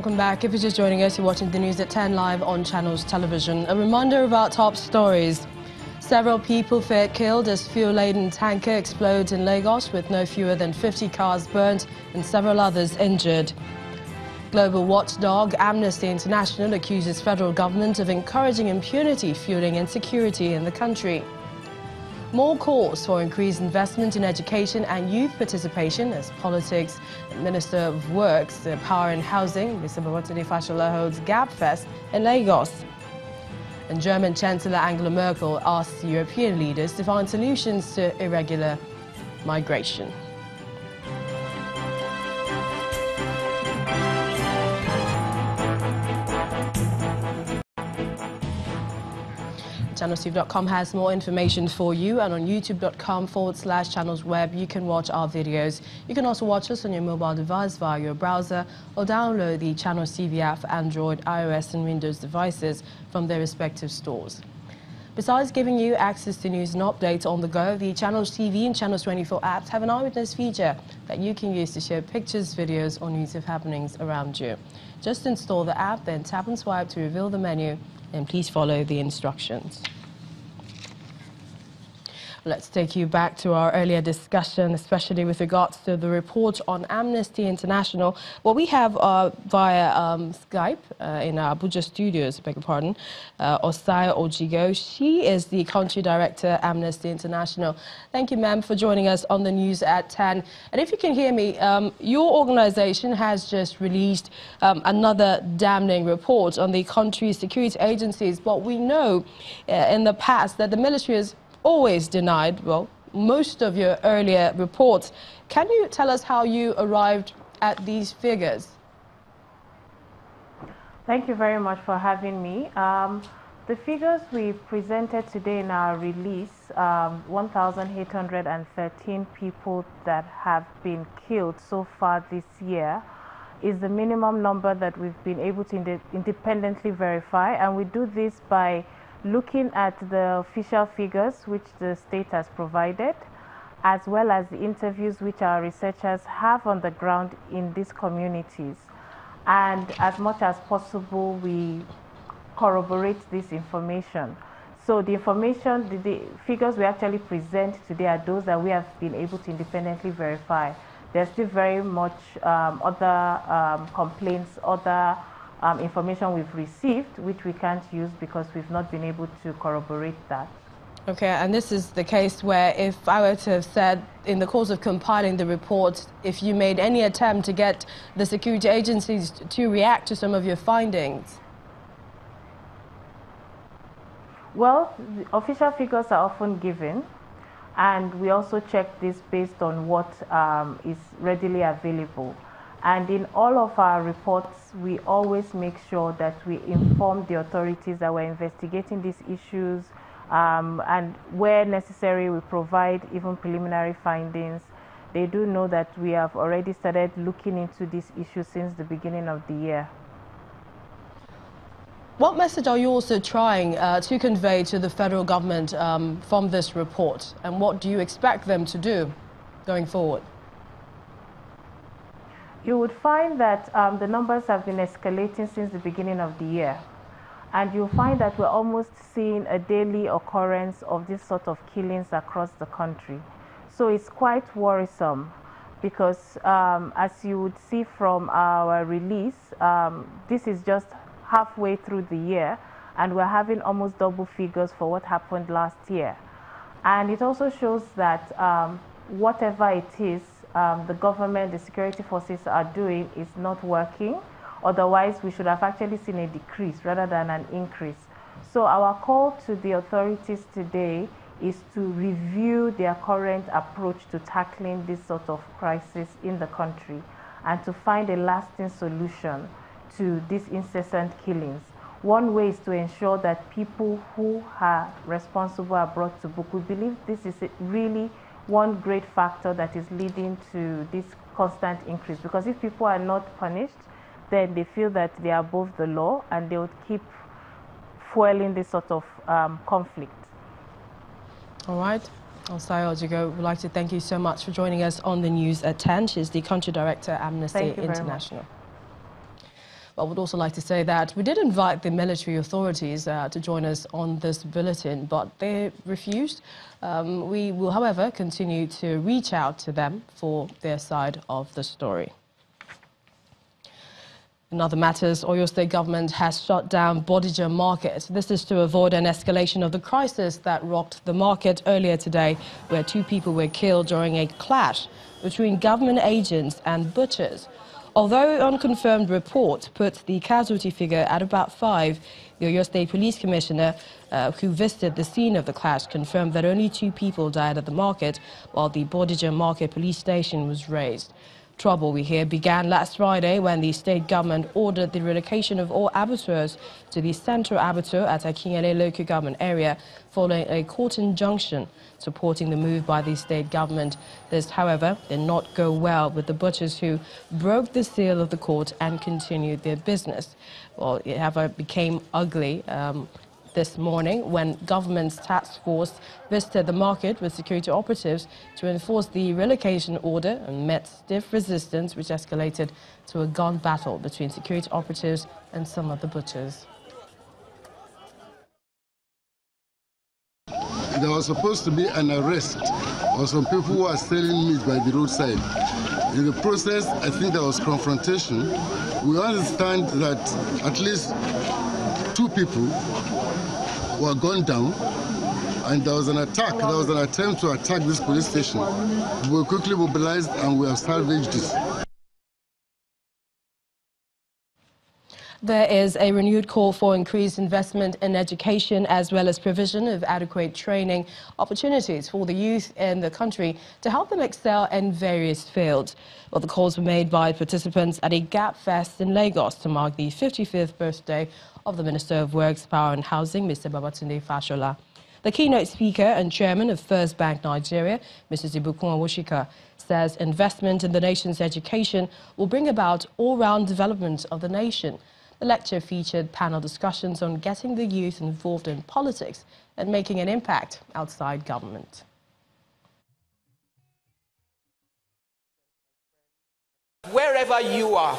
Welcome back. If you're just joining us, you're watching the news at 10 live on Channels Television. A reminder of our top stories. Several people killed as fuel-laden tanker explodes in Lagos with no fewer than 50 cars burnt and several others injured. Global watchdog Amnesty International accuses federal government of encouraging impunity, fueling insecurity in the country. More calls for increased investment in education and youth participation as politics. Minister of Works, Power and Housing, Mr. Babatunde Fashola, holds Gap Fest in Lagos. And German Chancellor Angela Merkel asks European leaders to find solutions to irregular migration. ChannelsTV.com has more information for you, and on youtube.com/channelsweb you can watch our videos. You can also watch us on your mobile device via your browser or download the Channels TV app for Android, iOS and Windows devices from their respective stores. Besides giving you access to news and updates on the go, the Channels TV and Channels 24 apps have an eyewitness feature that you can use to share pictures, videos or news of happenings around you. Just install the app, then tap and swipe to reveal the menu, and please follow the instructions. Let's take you back to our earlier discussion, especially with regards to the report on Amnesty International. Well, we have via Skype in our Abuja studios, beg your pardon, Osaya Ojigo. She is the country director, Amnesty International. Thank you, ma'am, for joining us on the news at 10. And if you can hear me, your organization has just released another damning report on the country's security agencies. But we know in the past that the military has always denied, well, most of your earlier reports. Can you tell us how you arrived at these figures? Thank you very much for having me. The figures we presented today in our release, 1,813 people that have been killed so far this year, is the minimum number that we've been able to independently verify, and we do this by looking at the official figures which the state has provided, as well as the interviews which our researchers have on the ground in these communities. And as much as possible, we corroborate this information. So the information, the figures we actually present today are those that we have been able to independently verify. There's still very much other complaints, other information we've received, which we can't use because we've not been able to corroborate that. Okay, and this is the case where if I were to have said in the course of compiling the report, if you made any attempt to get the security agencies to react to some of your findings? Well, the official figures are often given, and we also check this based on what is readily available. And in all of our reports, we always make sure that we inform the authorities that we're investigating these issues, and where necessary, we provide even preliminary findings. They do know that we have already started looking into this issue since the beginning of the year. What message are you also trying to convey to the federal government from this report, and what do you expect them to do going forward? You would find that the numbers have been escalating since the beginning of the year. And you'll find that we're almost seeing a daily occurrence of this sort of killings across the country. So it's quite worrisome because as you would see from our release, this is just halfway through the year and we're having almost double figures for what happened last year. And it also shows that whatever it is, the government, the security forces are doing is not working. Otherwise, we should have actually seen a decrease rather than an increase. So our call to the authorities today is to review their current approach to tackling this sort of crisis in the country and to find a lasting solution to these incessant killings. One way is to ensure that people who are responsible are brought to book. We believe this is really one great factor that is leading to this constant increase, because if people are not punished, then they feel that they are above the law and they would keep fueling this sort of conflict. All right. Osaya Ojigo, we'd like to thank you so much for joining us on the news at 10. She's the country director, Amnesty International. I would also like to say that we did invite the military authorities to join us on this bulletin, but they refused. We will, however, continue to reach out to them for their side of the story. In other matters, Oyo State government has shut down Bodija market. This is to avoid an escalation of the crisis that rocked the market earlier today, where 2 people were killed during a clash between government agents and butchers. Although unconfirmed reports put the casualty figure at about 5, the Oyo State Police Commissioner, who visited the scene of the clash, confirmed that only 2 people died at the market, while the Bodija Market police station was raised. Trouble, we hear, began last Friday when the state government ordered the relocation of all abattoirs to the central abattoir at Accuses local government area following a court injunction supporting the move by the state government. This, however, did not go well with the butchers who broke the seal of the court and continued their business. Well, it, however, became ugly this morning when government's task force visited the market with security operatives to enforce the relocation order and met stiff resistance, which escalated to a gun battle between security operatives and some of the butchers. There was supposed to be an arrest of some people who are selling meat by the roadside. In the process, I think there was confrontation. We understand that at least 2 people were gunned down, and there was an attack. There was an attempt to attack this police station. We were quickly mobilized and we have salvaged it. There is a renewed call for increased investment in education as well as provision of adequate training opportunities for the youth in the country to help them excel in various fields. Well, the calls were made by participants at a Gap Fest in Lagos to mark the 55th birthday of the Minister of Works, Power and Housing, Mr. Babatunde Fashola. The keynote speaker and chairman of First Bank Nigeria, Mrs. Ibukun Awoshika, says investment in the nation's education will bring about all-round development of the nation. The lecture featured panel discussions on getting the youth involved in politics and making an impact outside government. Wherever you are,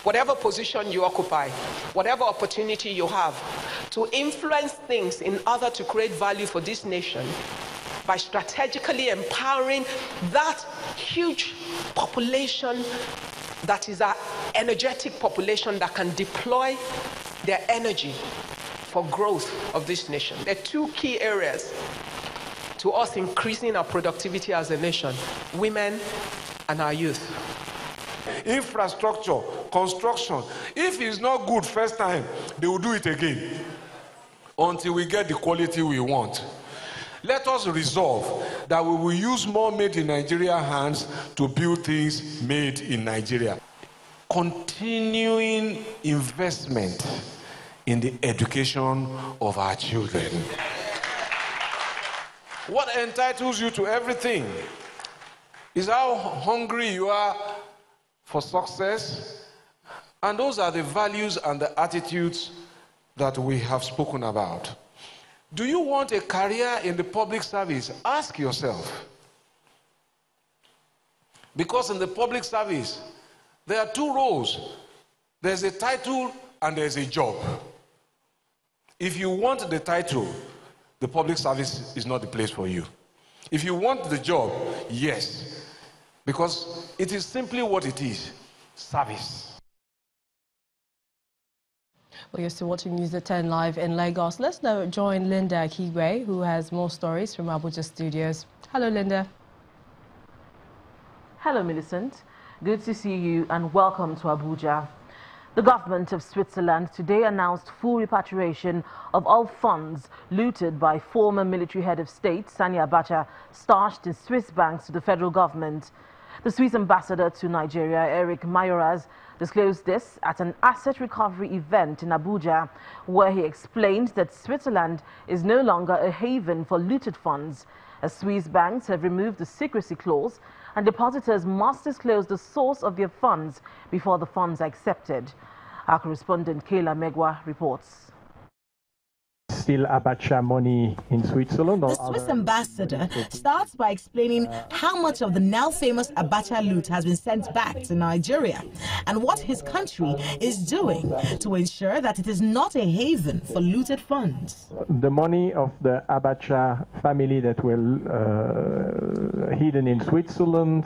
whatever position you occupy, whatever opportunity you have to influence things in order to create value for this nation by strategically empowering that huge population that is an energetic population that can deploy their energy for growth of this nation. There are 2 key areas to us increasing our productivity as a nation: women and our youth. Infrastructure, construction. If it's not good first time, they will do it again until we get the quality we want. Let us resolve that we will use more made in Nigeria hands to build things made in Nigeria. Continuing investment in the education of our children. What entitles you to everything is how hungry you are for success, and those are the values and the attitudes that we have spoken about. Do you want a career in the public service? Ask yourself. Because in the public service, there are 2 roles. There's a title and there's a job. If you want the title, the public service is not the place for you. If you want the job, yes. Because it is simply what it is: service. Well, you're still watching News at 10 live in Lagos. Let's now join Linda Akigwe, who has more stories from Abuja studios. Hello, Linda. Hello, Millicent. Good to see you and welcome to Abuja. The government of Switzerland today announced full repatriation of all funds looted by former military head of state Sani Abacha, stashed in Swiss banks, to the federal government. The Swiss ambassador to Nigeria, Eric Mayoraz, disclosed this at an asset recovery event in Abuja, where he explained that Switzerland is no longer a haven for looted funds, as Swiss banks have removed the secrecy clause and depositors must disclose the source of their funds before the funds are accepted. Our correspondent Kayla Megwa reports. still Abacha money in Switzerland? The Swiss ambassador starts by explaining how much of the now famous Abacha loot has been sent back to Nigeria and what his country is doing to ensure that it is not a haven for looted funds. The money of the Abacha family that were hidden in Switzerland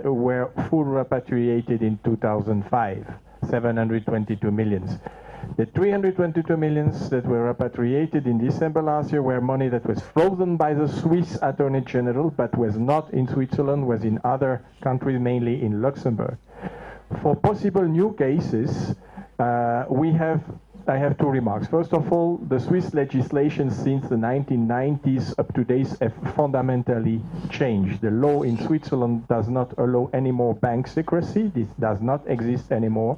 were full repatriated in 2005, 722 millions. The 322 millions that were repatriated in December last year were money that was frozen by the Swiss Attorney General, but was not in Switzerland, was in other countries, mainly in Luxembourg. For possible new cases, I have two remarks. First of all, the Swiss legislation since the 1990s up to date have fundamentally changed. The law in Switzerland does not allow any more bank secrecy. This does not exist anymore.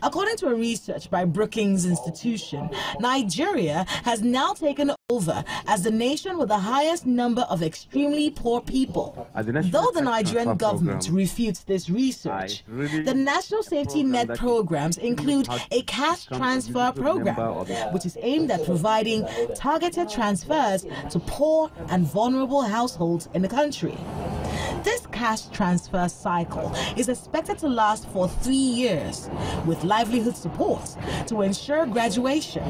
According to a research by Brookings Institution, Nigeria has now taken over as the nation with the highest number of extremely poor people. Though the Nigerian government refutes this research, the National Safety Net programs include a cash transfer program, which is aimed at providing targeted transfers to poor and vulnerable households in the country. This cash transfer cycle is expected to last for 3 years, with livelihood support to ensure graduation.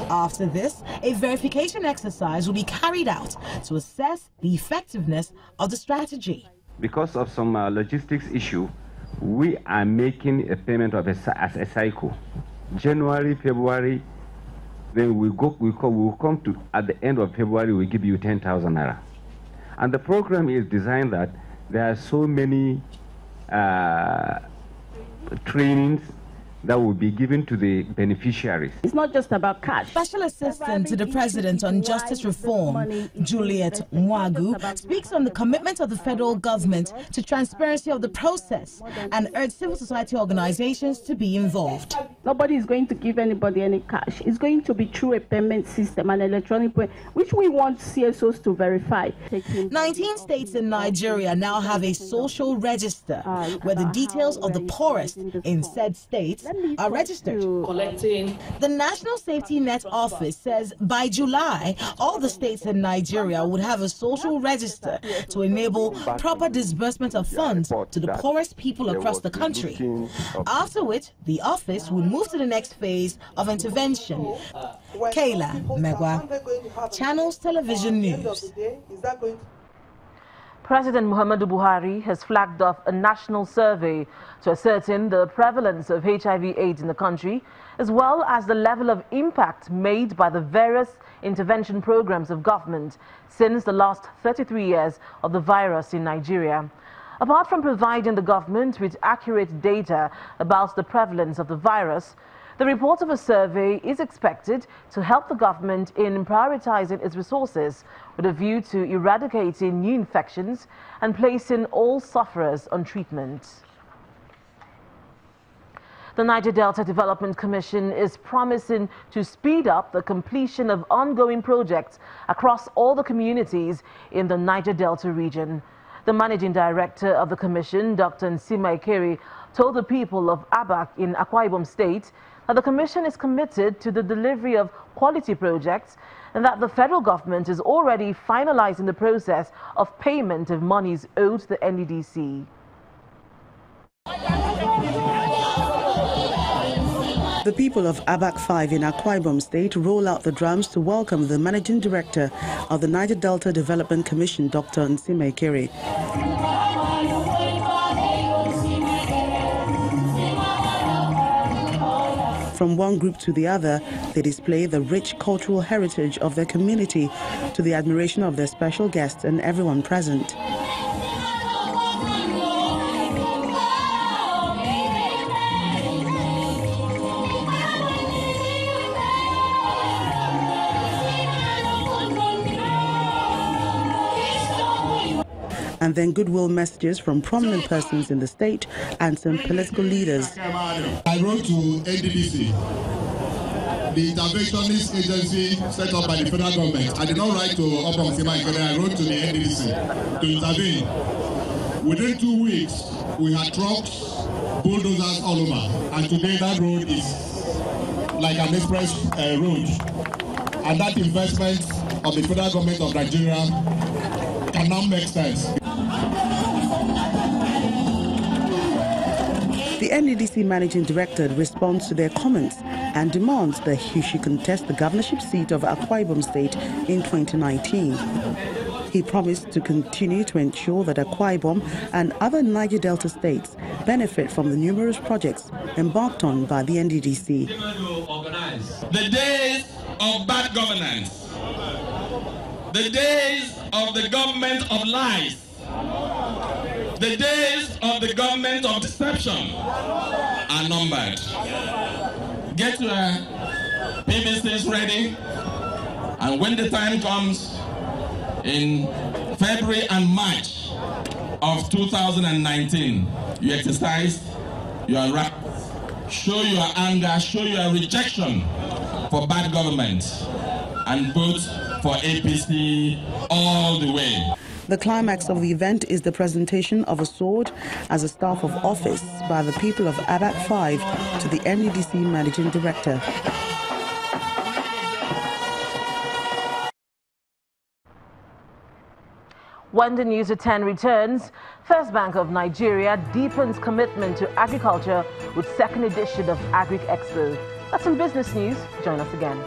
After this, a verification exercise will be carried out to assess the effectiveness of the strategy. Because of some logistics issue, we are making a payment of as a cycle. January, February, then we'll come to, at the end of February, we give you 10,000 naira. And the program is designed that there are so many trainings that will be given to the beneficiaries. It's not just about cash. Special Assistant to the President on Justice Reform, Juliet Mwagu, speaks on the commitment of the federal government to transparency of the process and urged civil society organizations to be involved. Nobody is going to give anybody any cash. It's going to be through a payment system, an electronic payment, which we want CSOs to verify. 19 states in Nigeria now have a social register where the details of the poorest in said states are registered. The National Safety Net Office says by July, all the states in Nigeria would have a social register to enable proper disbursement of funds to the poorest people across the country. After which, the office will move to the next phase of intervention. Kayla Megwa, Channels Television News. President Muhammadu Buhari has flagged off a national survey to ascertain the prevalence of HIV/AIDS in the country, as well as the level of impact made by the various intervention programs of government since the last 33 years of the virus in Nigeria. Apart from providing the government with accurate data about the prevalence of the virus, the report of a survey is expected to help the government in prioritizing its resources with a view to eradicating new infections and placing all sufferers on treatment. The Niger Delta Development Commission is promising to speed up the completion of ongoing projects across all the communities in the Niger Delta region. The managing director of the commission, Dr. Nsima Ikeri, told the people of Abak in Akwa Ibom State that the commission is committed to the delivery of quality projects and that the federal government is already finalizing the process of payment of monies owed to the NDDC. The people of Abak 5 in Akwa Ibom State roll out the drums to welcome the Managing Director of the Niger Delta Development Commission, Dr. Nsima Ikeri. From one group to the other, they display the rich cultural heritage of their community to the admiration of their special guests and everyone present. And then goodwill messages from prominent persons in the state and some political leaders. I wrote to NDDC, the interventionist agency set up by the federal government. I did not write to Obama Nsima Ikeri, I wrote to the NDDC to intervene. Within 2 weeks, we had trucks, bulldozers all over, and today that road is like an express road. and that investment of the federal government of Nigeria cannot make sense. The NDDC Managing Director responds to their comments and demands that he should contest the governorship seat of Akwa Ibom State in 2019. He promised to continue to ensure that Akwa Ibom and other Niger Delta states benefit from the numerous projects embarked on by the NDDC. The days of bad governance, the days of the government of lies, the days of the government of deception are numbered. Get your PVCs ready, and when the time comes in February and March of 2019, you exercise your right, show your anger, show your rejection for bad government, and vote for APC all the way. The climax of the event is the presentation of a sword as a staff of office by the people of Abak 5 to the NDDC Managing Director. When the news at 10 returns, First Bank of Nigeria deepens commitment to agriculture with second edition of Agric Expo. That's some business news. Join us again.